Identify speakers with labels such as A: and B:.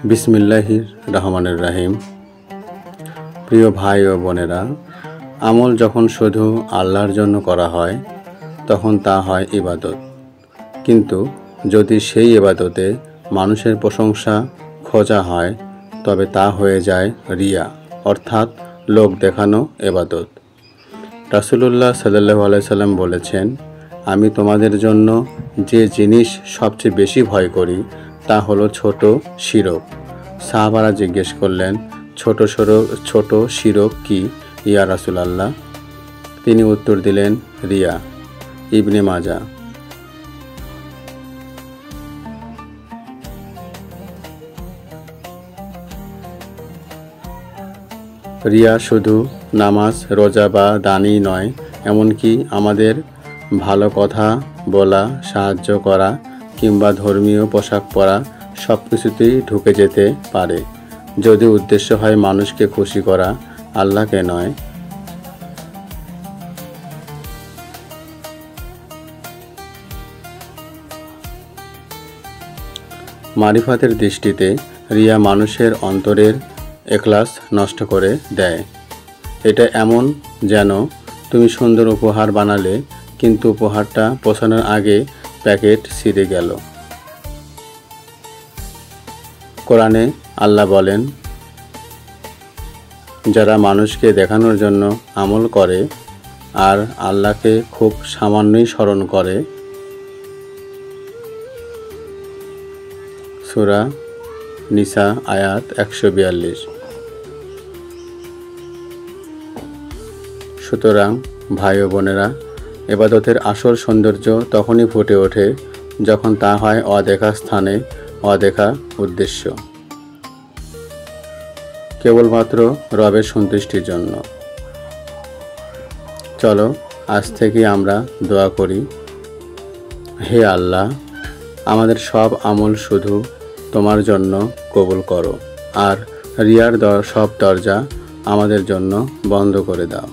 A: বিসমিল্লাহির রহমানির রহিম। প্রিয় ভাই ও বোনেরা, আমল যখন শুধু আল্লাহর জন্য করা হয় তখন তা হয় ইবাদত। কিন্তু যদি সেই ইবাদতে মানুষের প্রশংসা খোঁজা হয় তবে তা হয়ে যায় রিয়া, অর্থাৎ লোক দেখানো ইবাদত। রাসূলুল্লাহ সাল্লাল্লাহু আলাইহি সাল্লাম বলেছেন, আমি তোমাদের জন্য যে জিনিস সবচেয়ে বেশি ভয় করি তা হলো ছোট শিরক। সাহাবারা জিজ্ঞেস করলেন, ছোট শিরক কি ইয়া রাসূলুল্লাহ? তিনি উত্তর দিলেন, রিয়া। ইবনে মাজা। রিয়া শুধু নামাজ, রোজা বা দানই নয়, এমনকি আমাদের ভালো কথা বলা, সাহায্য করা কিংবা ধর্মীয় পোশাক পরা সব কিছুতেই ঢুকে যেতে পারে, যদি উদ্দেশ্য হয় মানুষকে খুশি করা, আল্লাহকে নয়। মারিফাতের দৃষ্টিতে রিয়া মানুষের অন্তরের এখলাস নষ্ট করে দেয়। এটা এমন যেন তুমি সুন্দর উপহার বানালে কিন্তু উপহারটা পৌঁছানোর আগে প্যাকেট ছিঁড়ে গেল। কোরআনে আল্লাহ বলেন, যারা মানুষকে দেখানোর জন্য আমল করে আর আল্লাহকে খুব সামান্যই স্মরণ করে। সূরা নিসা আয়াত 142। সুতরাং ভাই ও বোনেরা, ইবাদতের আসল সৌন্দর্য তখনই ফুটে ওঠে যখন তা হয় অদেখা স্থানে, অদেখা উদ্দেশ্য, কেবলমাত্র রবের সন্তুষ্টির জন্য। চলো আজ থেকে আমরা দোয়া করি, হে আল্লাহ, আমাদের সব আমল শুধু তোমার জন্য কবুল করো আর রিয়ার সব দরজা আমাদের জন্য বন্ধ করে দাও।